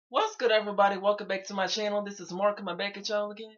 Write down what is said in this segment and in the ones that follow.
What's good, everybody? Welcome back to my channel. This is Mark coming back at y'all again.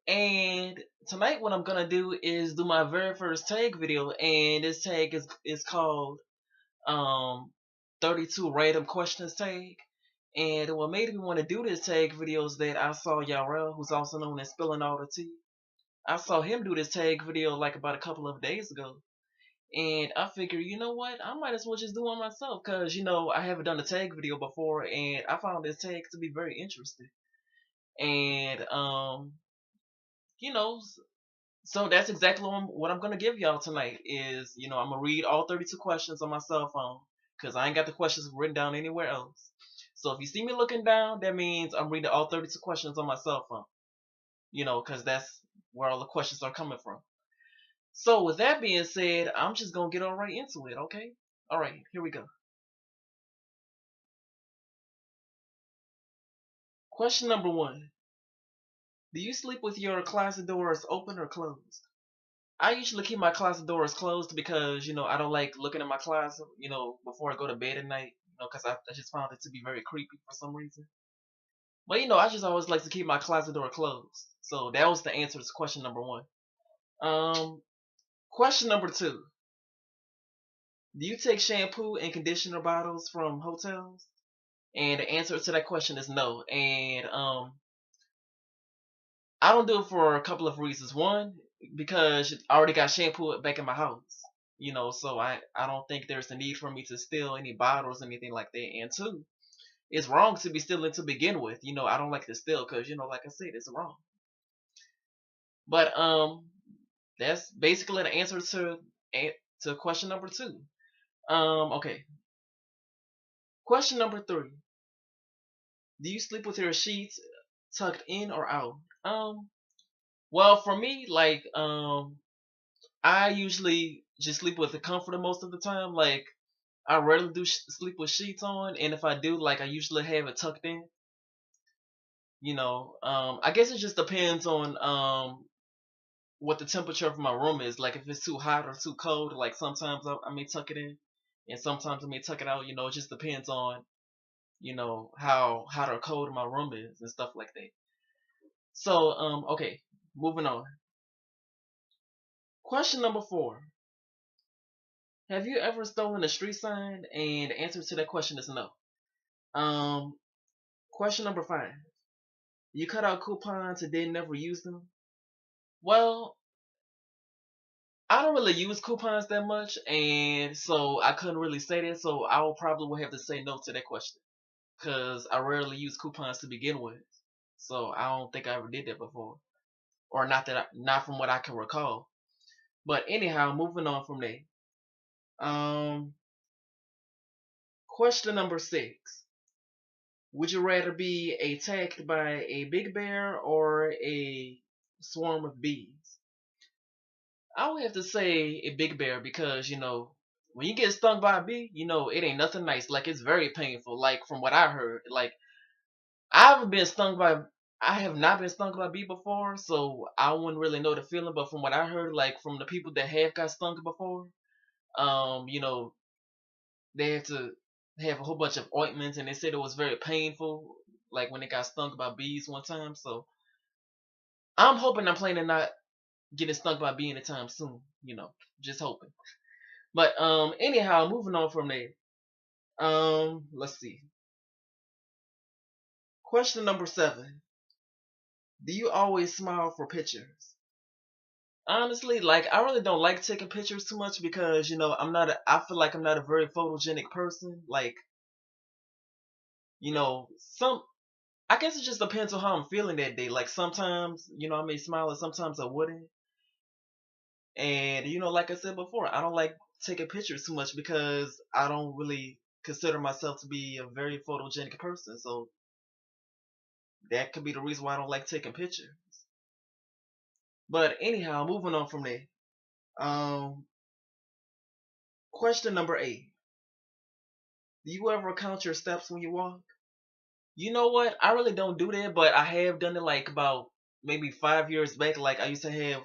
And tonight, what I'm gonna do is do my very first tag video, and this tag is called um 32 random questions tag. And what made me want to do this tag video is that I saw Yarell, who's also known as Spilling All the Tea. I saw him do this tag video like about a couple of days ago. And I figured, you know what? I might as well just do one myself because, I haven't done a tag video before and I found this tag to be very interesting. And, you know, so that's exactly what I'm going to give y'all tonight is, I'm going to read all 32 questions on my cell phone because I ain't got the questions written down anywhere else. So if you see me looking down, that means I'm reading all 32 questions on my cell phone, because that's where all the questions are coming from. So with that being said, I'm just gonna get all right into it, okay? All right, here we go. Question number one: do you sleep with your closet doors open or closed? I usually keep my closet doors closed because I don't like looking in my closet, before I go to bed at night, because I just found it to be very creepy for some reason. But I just always like to keep my closet door closed. So that was the answer to question number one. Um, Question number two: do you take shampoo and conditioner bottles from hotels? And the answer to that question is no. And I don't do it for a couple of reasons. One, because I already got shampoo back in my house. So I don't think there's a need for me to steal any bottles or anything like that. And two, it's wrong to be stealing to begin with. I don't like to steal because like I said, it's wrong. But that's basically the answer to question number two. Okay. Question number three: do you sleep with your sheets tucked in or out? Well, for me, like, I usually just sleep with the comforter most of the time. Like, I rarely do sleep with sheets on, and if I do, like, I usually have it tucked in. I guess it just depends on what the temperature of my room is. Like, if it's too hot or too cold, like sometimes I may tuck it in, and sometimes I may tuck it out. It just depends on how hot or cold my room is and stuff like that. So, okay, moving on. Question number four: have you ever stolen a street sign? And the answer to that question is no. Um, Question number five: you cut out coupons and then never use them? Well, I don't really use coupons that much, and so I couldn't really say that. So I will probably will have to say no to that question because I rarely use coupons to begin with. So I don't think I ever did that before, or not from what I can recall. But anyhow, moving on from there. Um, Question number six: would you rather be attacked by a big bear or a swarm of bees? I would have to say a big bear because, when you get stung by a bee, it ain't nothing nice. Like, it's very painful. Like, from what I heard, like, I haven't been stung by, I have not been stung by a bee before, so I wouldn't really know the feeling. But from what I heard, like, from the people that have got stung before, um, you know, they have to have a whole bunch of ointments, and they said it was very painful, like when they got stung by bees one time. So I'm hoping I'm planning not getting stung by a bee anytime soon. Just hoping. But anyhow, moving on from there. Let's see. Question number seven: do you always smile for pictures? Honestly, like, I really don't like taking pictures too much because I feel like I'm not a very photogenic person. Like, some I guess it just depends on how I'm feeling that day. Like, sometimes, I may smile and sometimes I wouldn't. And, like I said before, I don't like taking pictures too much because I don't really consider myself to be a very photogenic person. So that could be the reason why I don't like taking pictures. But anyhow, moving on from there. Um, Question number eight: do you ever count your steps when you walk? You know what? I really don't do that, but I have done it like about maybe 5 years back. Like, I used to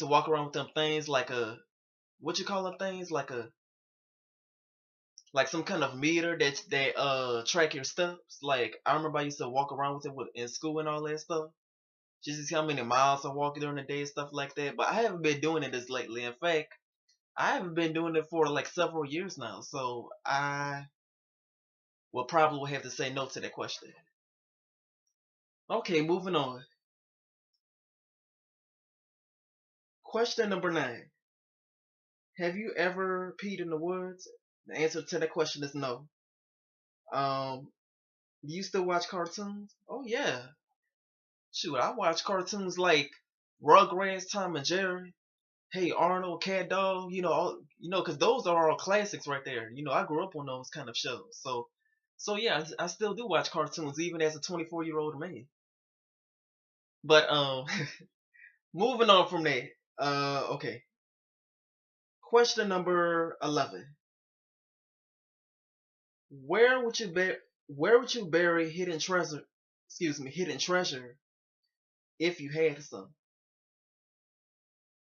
walk around with them things like a, what you call them things? like some kind of meter that track your steps. Like I remember I used to walk around with it in school and all that stuff, just to see how many miles I walk during the day and stuff like that. But I haven't been doing it as lately. In fact, I haven't been doing it for like several years now. So I will probably have to say no to that question. Okay, moving on. Question number 9. Have you ever peed in the woods? The answer to that question is no. Um, do you still watch cartoons? Oh yeah. Shoot, I watch cartoons like Rugrats, Tom and Jerry, Hey Arnold, Cat Dog. Cause those are all classics right there. I grew up on those kind of shows. So yeah, I still do watch cartoons even as a 24-year-old man. But moving on from that. Okay. Question number 11. Where would you bury hidden treasure? Excuse me, hidden treasure if you had some.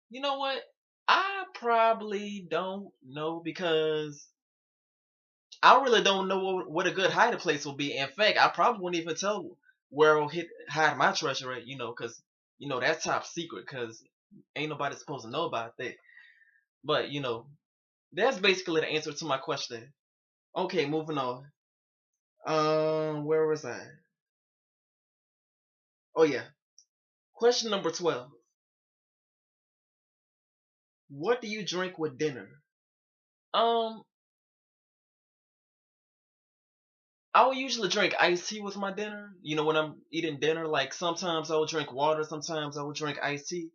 You know what? I probably don't know because I really don't know what a good hiding place will be. In fact, I probably wouldn't even tell where I'll hide my treasure at. Because that's top secret. Because ain't nobody supposed to know about that. But that's basically the answer to my question. Okay, moving on. Where was I? Oh yeah. Question number 12. What do you drink with dinner? Um, I will usually drink iced tea with my dinner. When I'm eating dinner, like sometimes I will drink water, sometimes I will drink iced tea.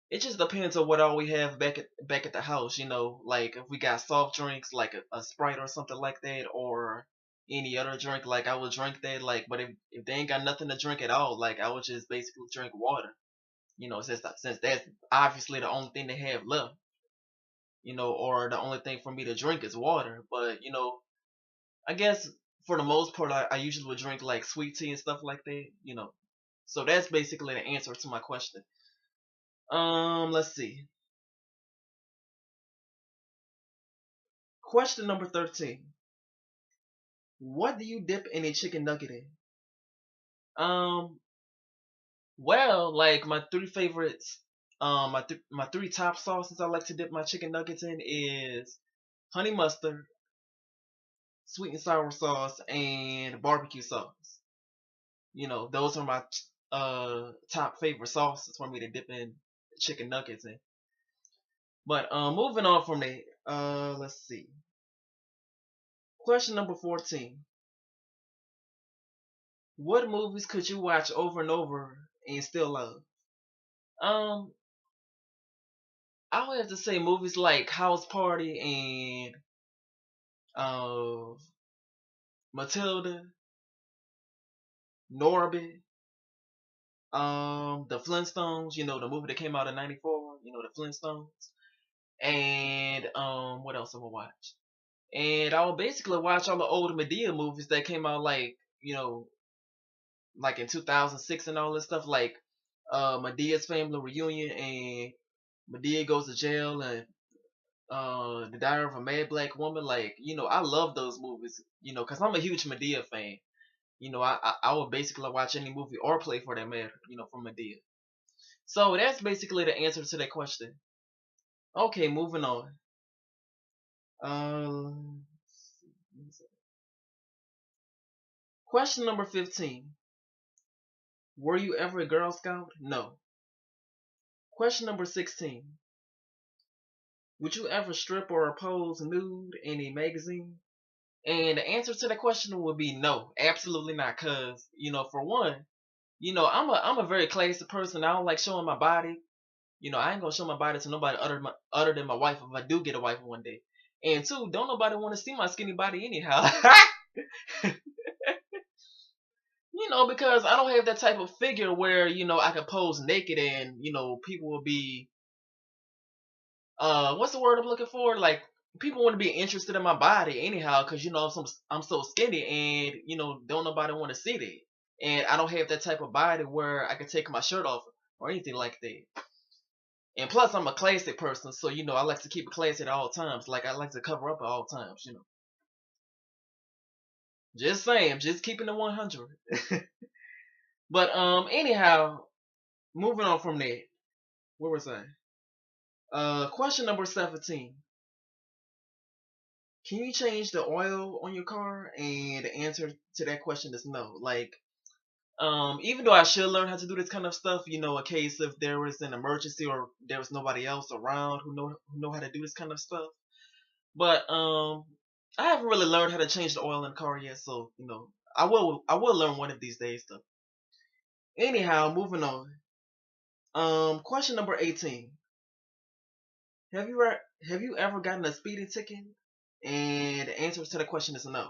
It just depends on what all we have back at the house. Like if we got soft drinks, like a Sprite or something like that, or any other drink, like I would drink that. Like, but if they ain't got nothing to drink at all, like I would just basically drink water. Since that's obviously the only thing they have left. Or the only thing for me to drink is water. But I guess for the most part, I usually would drink like sweet tea and stuff like that. So that's basically the answer to my question. Let's see. Question number 13. What do you dip any chicken nugget in? Um, well, like my three favorites, my three top sauces I like to dip my chicken nuggets in is honey mustard, sweet and sour sauce, and barbecue sauce. Those are my top favorite sauces for me to dip in chicken nuggets in. But moving on from there, let's see. Question number 14. What movies could you watch over and over and still love? Um, I would have to say movies like House Party and uh, Matilda, Norbit, the Flintstones. The movie that came out in '94. The Flintstones. And what else have I watched? And I will basically watch all the old Medea movies that came out like in 2006 and all this stuff, like Medea's Family Reunion and Medea Goes to Jail and The Diary of a Mad Black Woman. Like, I love those movies, because I'm a huge Medea fan. I would basically watch any movie or play for that matter, from Medea. So that's basically the answer to that question. Okay, moving on. Um, Question number 15. Were you ever a Girl Scout? No. Question number 16. Would you ever strip or pose nude in a magazine? And the answer to that question would be no, absolutely not. Cause for one, I'm a very classy person. I don't like showing my body. I ain't gonna show my body to nobody other than my wife if I do get a wife one day. And two, don't nobody want to see my skinny body anyhow. Because I don't have that type of figure where I can pose naked and people will be what's the word I'm looking for? Like people want to be interested in my body anyhow, because I'm so skinny and don't nobody want to see that, and I don't have that type of body where I can take my shirt off or anything like that. And plus, I'm a classic person, so I like to keep it classy at all times. Like I like to cover up at all times. Just saying, just keeping it 100. But anyhow, moving on from that. Where was I? Question number 17. Can you change the oil on your car? And the answer to that question is no. Like, even though I should learn how to do this kind of stuff, in case if there was an emergency or there was nobody else around who know how to do this kind of stuff. But I haven't really learned how to change the oil in the car yet, so I will learn one of these days though. Anyhow, moving on. Question number 18. Have you ever gotten a speeding ticket? And the answer to the question is no.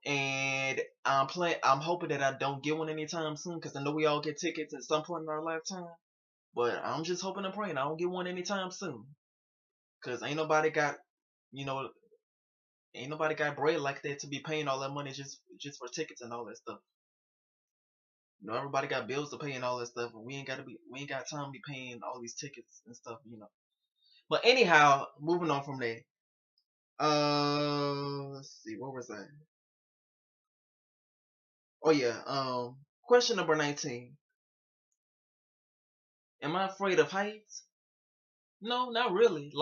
And I'm hoping that I don't get one anytime soon, because I know we all get tickets at some point in our lifetime. But I'm just hoping and praying I don't get one anytime soon, because you know, ain't nobody got bread like that to be paying all that money just for tickets and all that stuff. Everybody got bills to pay and all that stuff, and we ain't got time to be paying all these tickets and stuff. But anyhow, moving on from there. Let's see, where was I? Oh yeah. Question number 19. Am I afraid of heights? No, not really.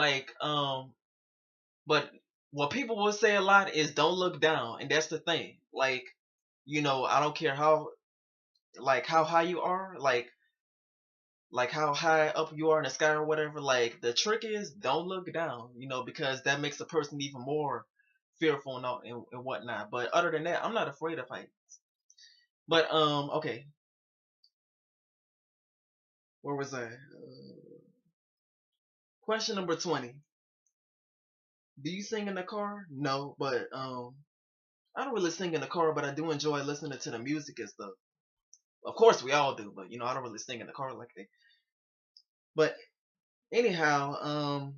But what people will say a lot is don't look down, and that's the thing. I don't care how high you are, like how high up you are in the sky or whatever. Like, the trick is don't look down, because that makes a person even more fearful and whatnot. But other than that, I'm not afraid of heights. But okay, where was I? Question number 20. Do you sing in the car? No, but I don't really sing in the car, but I do enjoy listening to the music and stuff. Of course, we all do, but I don't really sing in the car like that. But anyhow,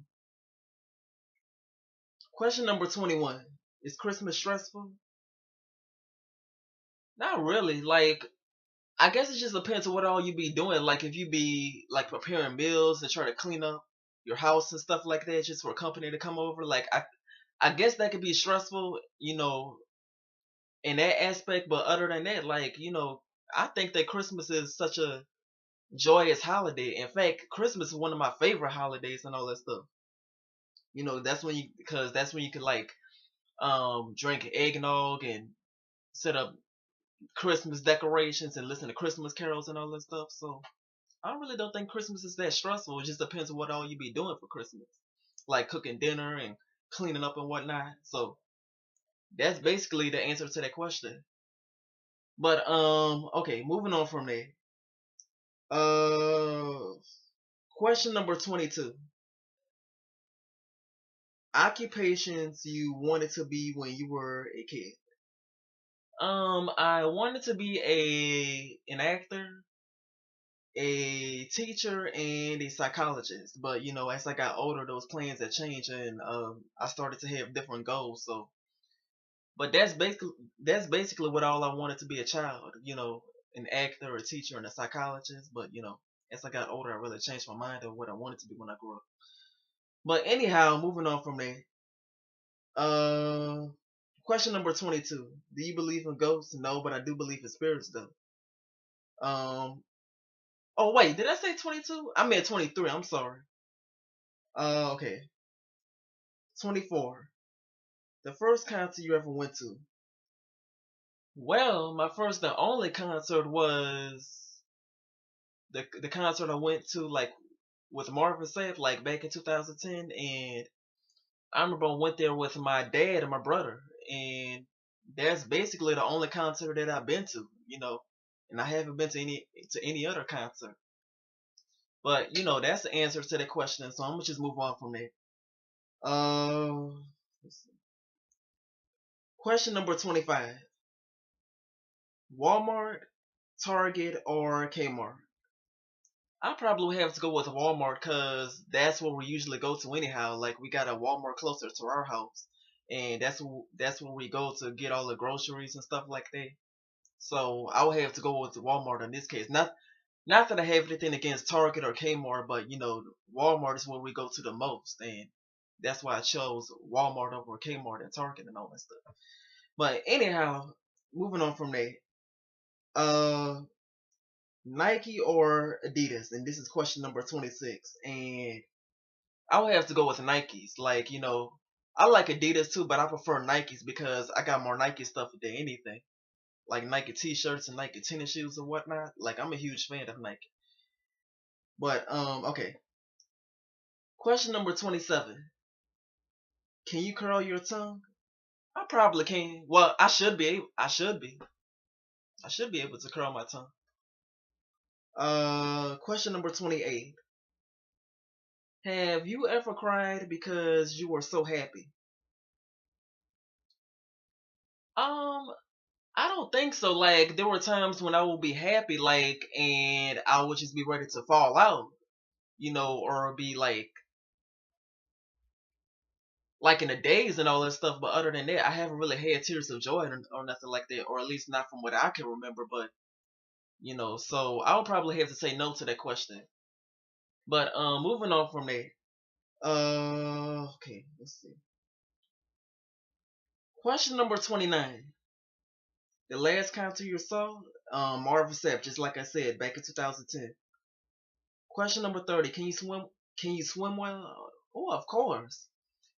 question number 21. Is Christmas stressful? Not really. Like, I guess it just depends on what all you be doing. Like, if you be like preparing meals and try to clean up your house and stuff like that, just for company to come over. Like, I guess that could be stressful, in that aspect. But other than that, I think that Christmas is such a joyous holiday. In fact, Christmas is one of my favorite holidays and all that stuff. Because that's when you can drink eggnog and set up Christmas decorations and listen to Christmas carols and all that stuff. So I really don't think Christmas is that stressful. It just depends on what all you be doing for Christmas, like cooking dinner and cleaning up and whatnot. So that's basically the answer to that question. But okay, moving on from there. Uh, Question number 22. Occupations you wanted to be when you were a kid. I wanted to be an actor, a teacher, and a psychologist. But as I got older, those plans had changed, and I started to have different goals. So, but that's basically what all I wanted to be a child. An actor, a teacher, and a psychologist. But as I got older, I really changed my mind of what I wanted to be when I grew up. But anyhow, moving on from there. Uh, Question number 22. Do you believe in ghosts? No, but I do believe in spirits, though. Um. Oh wait, did I say 22? I meant 23. I'm sorry. Okay. 24. The first concert you ever went to? Well, my first and only concert was the concert I went to, like, with Marvin Sapp, like back in 2010, and I remember I went there with my dad and my brother, and that's basically the only concert that I've been to. And I haven't been to any other concert. But that's the answer to that question, so I'm gonna just move on from there. Uh, Question number 25. Walmart, Target, or Kmart? I probably have to go with Walmart, because that's where we usually go to anyhow. Like, we got a Walmart closer to our house, and that's where we go to get all the groceries and stuff like that. So I would have to go with Walmart in this case. Not that I have anything against Target or Kmart, but Walmart is where we go to the most, and that's why I chose Walmart over Kmart and Target and all that stuff. But anyhow, moving on from there. Uh, Nike or Adidas, and this is question number 26. And I would have to go with Nikes. Like, I like Adidas too, but I prefer Nikes because I got more Nike stuff than anything. Like Nike t-shirts and Nike tennis shoes and whatnot. Like, I'm a huge fan of Nike. But okay. Question number 27. Can you curl your tongue? I probably can. Well, I should be able. I should be. I should be able to curl my tongue. Question number 28. Have you ever cried because you were so happy? Um, I don't think so. Like, there were times when I would be happy, like, and I would just be ready to fall out, or be like in the days and all that stuff. But other than that, I haven't really had tears of joy or nothing like that, or at least not from what I can remember. But so I would probably have to say no to that question. But moving on from there. Okay, let's see. Question number 29. The last concert you saw, Marvin Sapp, just like I said, back in 2010. Question number 30. Can you swim? Can you swim well? Oh, of course.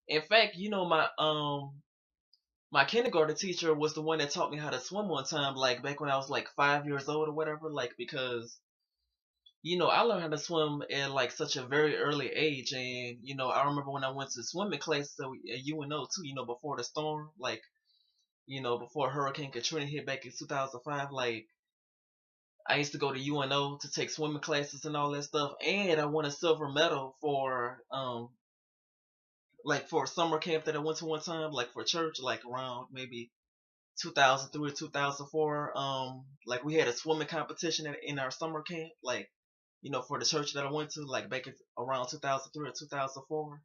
In fact, my kindergarten teacher was the one that taught me how to swim one time, like back when I was like 5 years old or whatever. Like because I learned how to swim at like such a very early age, and I remember when I went to swimming class at UNO too. Before the storm, like before Hurricane Katrina hit back in 2005, like I used to go to UNO to take swimming classes and all that stuff, and I won a silver medal for like for a summer camp that I went to one time, like for church, like around maybe 2003 or 2004. Like we had a swimming competition in our summer camp, like for the church that I went to, like back in around 2003 or 2004.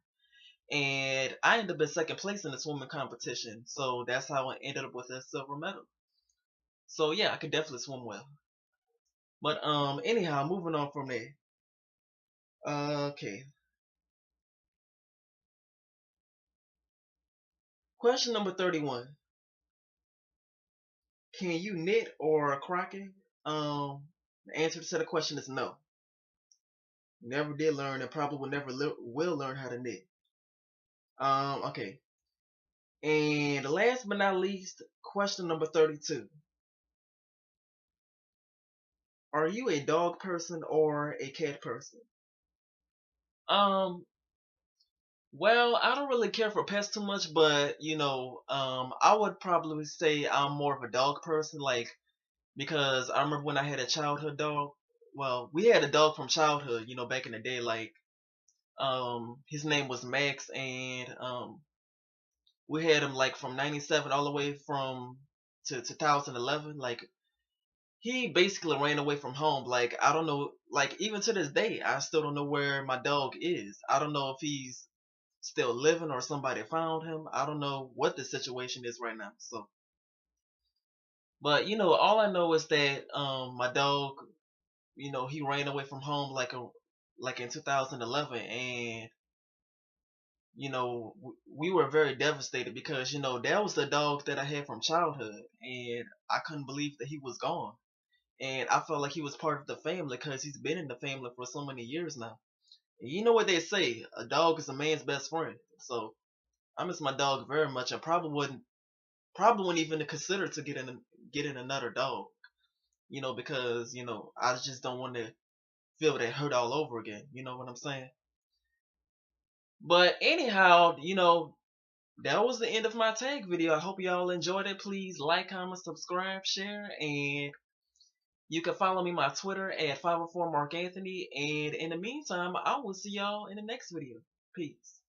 And I ended up in second place in the swimming competition, so that's how I ended up with a silver medal. So yeah, I could definitely swim well. But anyhow, moving on from there. Okay, question number 31. Can you knit or crochet? The answer to the question is no. Never did learn, and probably will never will learn how to knit. Okay. And last but not least, question number 32. Are you a dog person or a cat person? Um, well, I don't really care for pets too much, but I would probably say I'm more of a dog person, like because I remember when I had a childhood dog. Well, we had a dog from childhood, back in the day, like his name was Max, and we had him like from '97 all the way from to 2011. Like he basically ran away from home. Like I don't know, like even to this day, I still don't know where my dog is. I don't know if he's still living or somebody found him. I don't know what the situation is right now. So, but all I know is that my dog, he ran away from home like in 2011, and we were very devastated because that was the dog that I had from childhood, and I couldn't believe that he was gone. And I felt like he was part of the family because he's been in the family for so many years now. And you know what they say, a dog is a man's best friend. So I miss my dog very much. I probably wouldn't even consider to getting another dog. Because I just don't want to feel that hurt all over again. You know what I'm saying? But anyhow, that was the end of my tag video. I hope y'all enjoyed it. Please like, comment, subscribe, share, and you can follow me on my Twitter at 504 Mark Anthony. And in the meantime, I will see y'all in the next video. Peace.